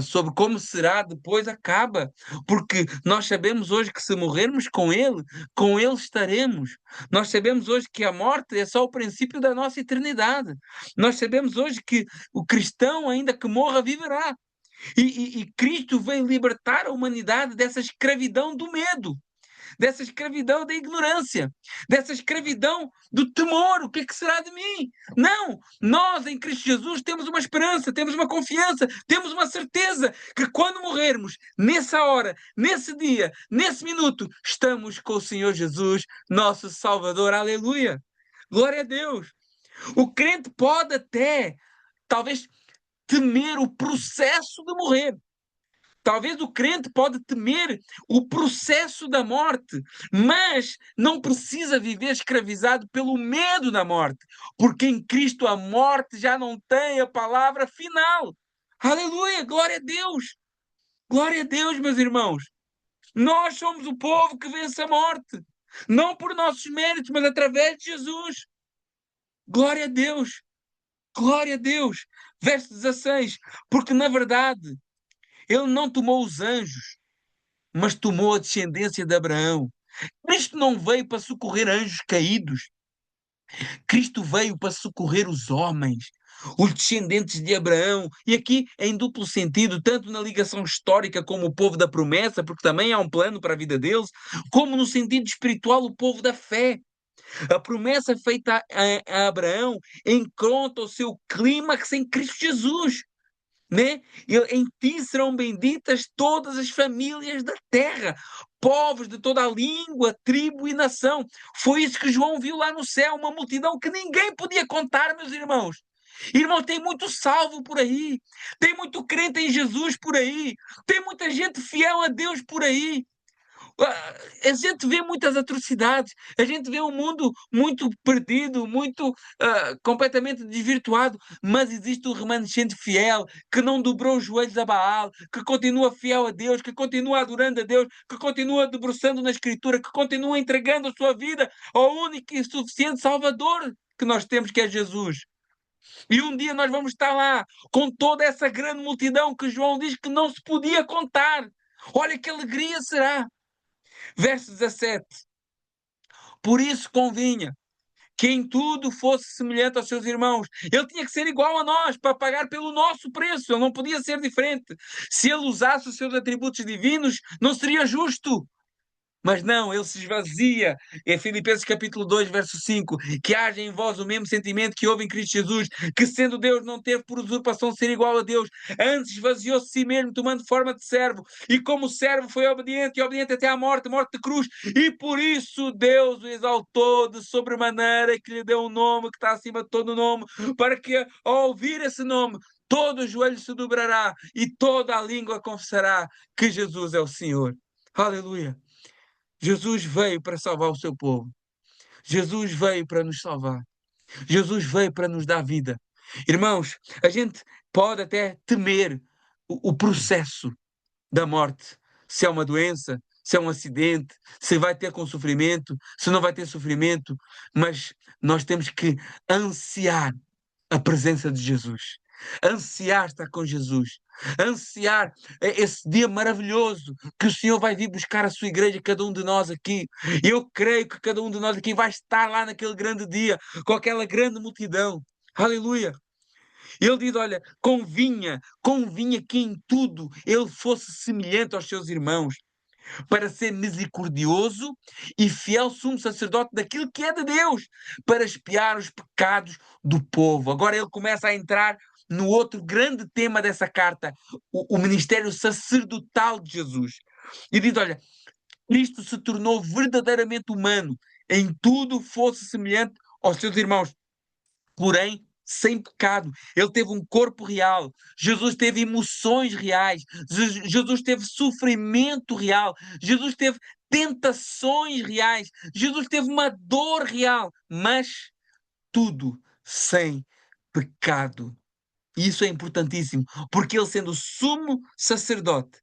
sobre como será depois acaba, porque nós sabemos hoje que se morrermos com Ele estaremos. Nós sabemos hoje que a morte é só o princípio da nossa eternidade. Nós sabemos hoje que o cristão, ainda que morra, viverá. E Cristo veio libertar a humanidade dessa escravidão do medo, dessa escravidão da ignorância, dessa escravidão do temor. O que será de mim? Não! Nós, em Cristo Jesus, temos uma esperança, temos uma confiança, temos uma certeza que quando morrermos, nessa hora, nesse dia, nesse minuto, estamos com o Senhor Jesus, nosso Salvador. Aleluia! Glória a Deus! O crente pode até, talvez, temer o processo de morrer. Talvez o crente pode temer o processo da morte, mas não precisa viver escravizado pelo medo da morte, porque em Cristo a morte já não tem a palavra final. Aleluia, glória a Deus. Glória a Deus, meus irmãos. Nós somos o povo que vence a morte, não por nossos méritos, mas através de Jesus. Glória a Deus. Glória a Deus. Verso 16. Porque na verdade ele não tomou os anjos, mas tomou a descendência de Abraão. Cristo não veio para socorrer anjos caídos. Cristo veio para socorrer os homens, os descendentes de Abraão. E aqui em duplo sentido, tanto na ligação histórica como o povo da promessa, porque também há um plano para a vida deles, como no sentido espiritual, o povo da fé. A promessa feita a Abraão encontra o seu clímax em Cristo Jesus. Né? Em ti serão benditas todas as famílias da terra, povos de toda a língua, tribo e nação. Foi isso que João viu lá no céu, uma multidão que ninguém podia contar, meus irmãos. Irmão, tem muito salvo por aí, tem muito crente em Jesus por aí, tem muita gente fiel a Deus por aí. A gente vê muitas atrocidades, a gente vê um mundo muito perdido, muito completamente desvirtuado, mas existe um remanescente fiel que não dobrou os joelhos a Baal, que continua fiel a Deus, que continua adorando a Deus, que continua debruçando na Escritura, que continua entregando a sua vida ao único e suficiente Salvador que nós temos, que é Jesus. E um dia nós vamos estar lá com toda essa grande multidão que João diz que não se podia contar. Olha que alegria será! Verso 17. Por isso convinha que em tudo fosse semelhante aos seus irmãos. Ele tinha que ser igual a nós para pagar pelo nosso preço. Ele não podia ser diferente. Se ele usasse os seus atributos divinos, não seria justo. Mas não, ele se esvazia. É Filipenses capítulo 2, verso 5. Que haja em vós o mesmo sentimento que houve em Cristo Jesus, que sendo Deus não teve por usurpação ser igual a Deus, antes esvaziou-se de si mesmo, tomando forma de servo. E como servo foi obediente, e obediente até à morte, morte de cruz. E por isso Deus o exaltou de sobremaneira, que lhe deu um nome que está acima de todo nome, para que ao ouvir esse nome, todo o joelho se dobrará e toda a língua confessará que Jesus é o Senhor. Aleluia. Jesus veio para salvar o seu povo. Jesus veio para nos salvar. Jesus veio para nos dar vida. Irmãos, a gente pode até temer o processo da morte. Se é uma doença, se é um acidente, se vai ter com sofrimento, se não vai ter sofrimento, mas nós temos que ansiar a presença de Jesus. Ansiar estar com Jesus, ansiar esse dia maravilhoso que o Senhor vai vir buscar a sua igreja, cada um de nós aqui. Eu creio que cada um de nós aqui vai estar lá naquele grande dia, com aquela grande multidão. Aleluia! Ele diz: olha, convinha que em tudo ele fosse semelhante aos seus irmãos, para ser misericordioso e fiel sumo sacerdote daquilo que é de Deus, para expiar os pecados do povo. Agora ele começa a entrar no outro grande tema dessa carta, o ministério sacerdotal de Jesus. E diz: olha, Cristo se tornou verdadeiramente humano, em tudo fosse semelhante aos seus irmãos, porém sem pecado. Ele teve um corpo real. Jesus teve emoções reais. Jesus teve sofrimento real. Jesus teve tentações reais. Jesus teve uma dor real, mas tudo sem pecado. E isso é importantíssimo, porque ele, sendo sumo sacerdote,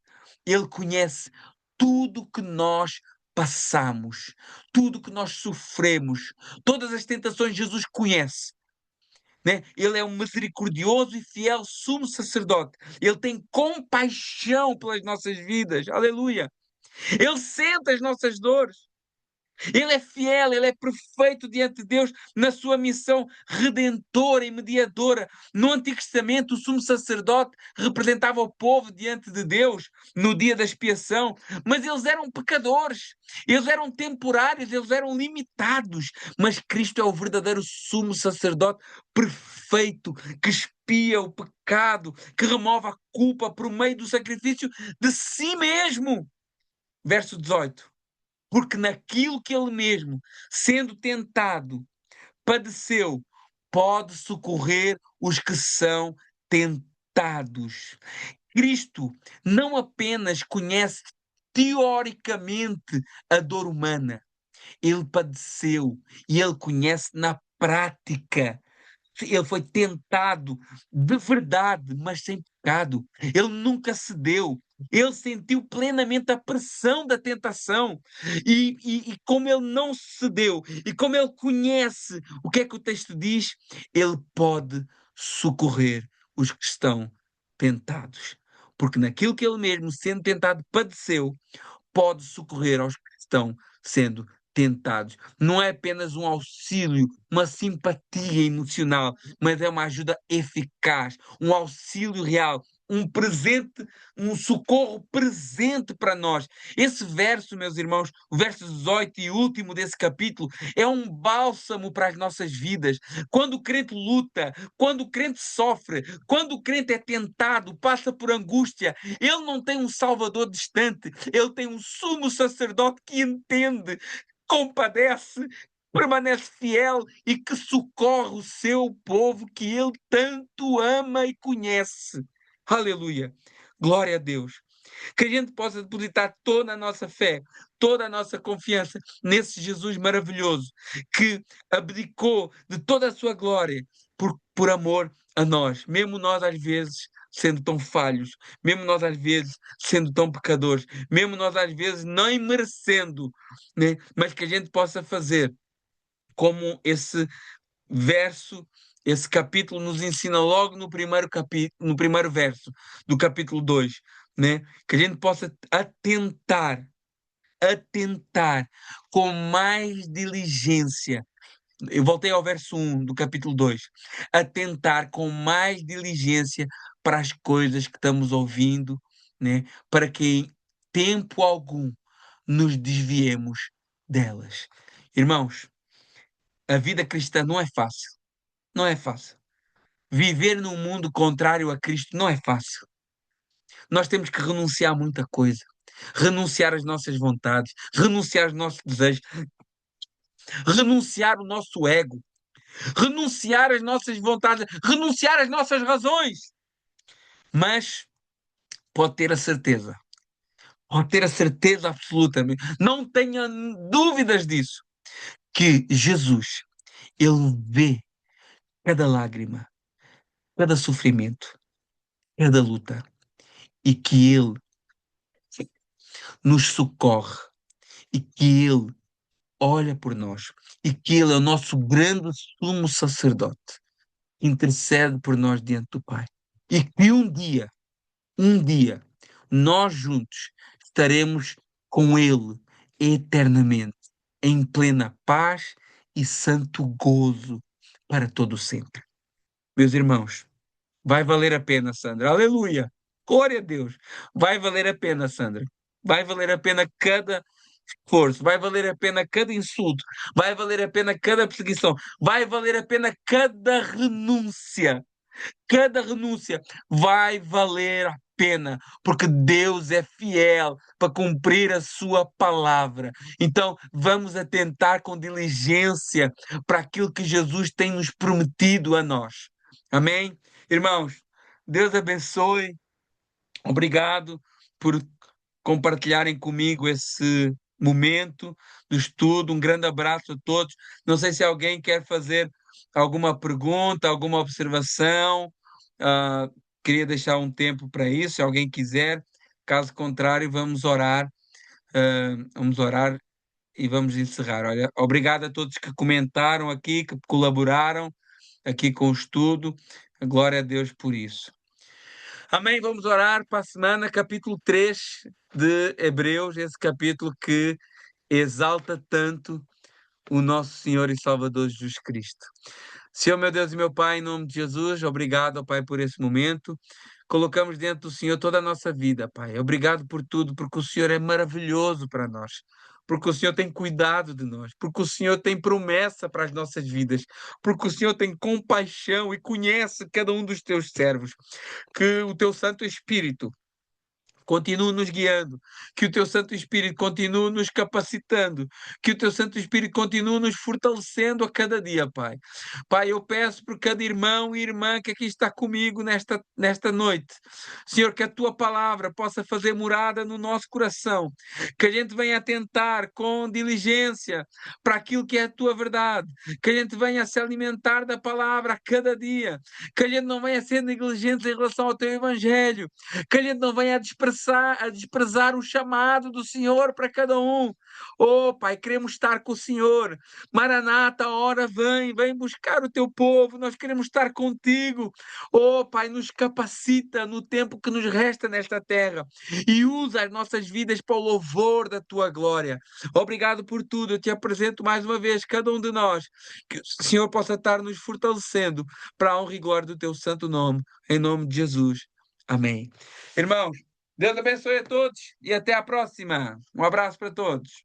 ele conhece tudo que nós passamos, tudo que nós sofremos, todas as tentações Jesus conhece. Né? Ele é um misericordioso e fiel sumo sacerdote. Ele tem compaixão pelas nossas vidas. Aleluia. Ele sente as nossas dores. Ele é fiel, ele é perfeito diante de Deus na sua missão redentora e mediadora. No Antigo Testamento, o sumo sacerdote representava o povo diante de Deus no dia da expiação, mas eles eram pecadores, eles eram temporários, eles eram limitados. Mas Cristo é o verdadeiro sumo sacerdote perfeito que expia o pecado, que remove a culpa por meio do sacrifício de si mesmo. Verso 18. Porque naquilo que ele mesmo, sendo tentado, padeceu, pode socorrer os que são tentados. Cristo não apenas conhece teoricamente a dor humana, ele padeceu e ele conhece na prática. Ele foi tentado de verdade, mas sem pecado. Ele nunca cedeu. Ele sentiu plenamente a pressão da tentação. E como ele não cedeu, e como ele conhece o que é que o texto diz, ele pode socorrer os que estão tentados. Porque naquilo que ele mesmo, sendo tentado, padeceu, pode socorrer aos que estão sendo tentados. Não é apenas um auxílio, uma simpatia emocional, mas é uma ajuda eficaz, um auxílio real, um presente, um socorro presente para nós. Esse verso, meus irmãos, o verso 18 e último desse capítulo, é um bálsamo para as nossas vidas. Quando o crente luta, quando o crente sofre, quando o crente é tentado, passa por angústia, ele não tem um salvador distante, ele tem um sumo sacerdote que entende, compadece, permanece fiel e que socorre o seu povo que ele tanto ama e conhece. Aleluia. Glória a Deus. Que a gente possa depositar toda a nossa fé, toda a nossa confiança nesse Jesus maravilhoso que abdicou de toda a sua glória por amor a nós, mesmo nós às vezes sendo tão falhos, mesmo nós às vezes sendo tão pecadores, mesmo nós às vezes nem merecendo, né? Mas que a gente possa fazer como esse verso, esse capítulo nos ensina logo no primeiro capítulo, no primeiro verso do capítulo 2, né? Que a gente possa atentar com mais diligência. Eu voltei ao verso 1 do capítulo 2. Atentar com mais diligência para as coisas que estamos ouvindo, né? Para que em tempo algum nos desviemos delas. Irmãos, a vida cristã não é fácil. Não é fácil. Viver num mundo contrário a Cristo não é fácil. Nós temos que renunciar a muita coisa. Renunciar às nossas vontades, renunciar aos nossos desejos, renunciar o nosso ego, renunciar às nossas vontades, renunciar às nossas razões. Mas pode ter a certeza absoluta, não tenha dúvidas disso, que Jesus, ele vê cada lágrima, cada sofrimento, cada luta, e que ele nos socorre, e que ele olha por nós, e que ele é o nosso grande sumo sacerdote, intercede por nós diante do Pai. E que um dia, nós juntos estaremos com Ele eternamente, em plena paz e santo gozo para todo sempre. Meus irmãos, vai valer a pena, Sandra. Aleluia! Glória a Deus! Vai valer a pena, Sandra. Vai valer a pena cada esforço, vai valer a pena cada insulto, vai valer a pena cada perseguição, vai valer a pena cada renúncia. Cada renúncia vai valer a pena, porque Deus é fiel para cumprir a sua palavra. Então, vamos atentar com diligência para aquilo que Jesus tem nos prometido a nós. Amém? Irmãos, Deus abençoe. Obrigado por compartilharem comigo esse momento de estudo. Um grande abraço a todos. Não sei se alguém quer fazer alguma pergunta, alguma observação. Ah, queria deixar um tempo para isso, se alguém quiser. Caso contrário, vamos orar e vamos encerrar. Olha, obrigado a todos que comentaram aqui, que colaboraram aqui com o estudo. Glória a Deus por isso. Amém. Vamos orar para a semana, capítulo 3 de Hebreus, esse capítulo que exalta tanto o nosso Senhor e Salvador Jesus Cristo. Senhor, meu Deus e meu Pai, em nome de Jesus, obrigado, ó Pai, por esse momento. Colocamos diante do Senhor toda a nossa vida, Pai. Obrigado por tudo, porque o Senhor é maravilhoso para nós. Porque o Senhor tem cuidado de nós, porque o Senhor tem promessa para as nossas vidas, porque o Senhor tem compaixão e conhece cada um dos teus servos. Que o teu Santo Espírito continua nos guiando, que o teu Santo Espírito continue nos capacitando, que o teu Santo Espírito continue nos fortalecendo a cada dia, Pai. Pai, eu peço por cada irmão e irmã que aqui está comigo nesta noite, Senhor, que a tua palavra possa fazer morada no nosso coração, que a gente venha atentar com diligência para aquilo que é a tua verdade, que a gente venha se alimentar da palavra a cada dia, que a gente não venha ser negligente em relação ao teu evangelho, que a gente não venha a desprezar o chamado do Senhor para cada um. Oh, Pai, queremos estar com o Senhor. Maranata, a hora vem buscar o teu povo, nós queremos estar contigo. Oh, Pai, nos capacita no tempo que nos resta nesta terra e usa as nossas vidas para o louvor da tua glória. Obrigado por tudo. Eu te apresento mais uma vez cada um de nós, que o Senhor possa estar nos fortalecendo para a honra e glória do teu santo nome, em nome de Jesus. Amém. Irmãos, Deus abençoe a todos e até a próxima. Um abraço para todos.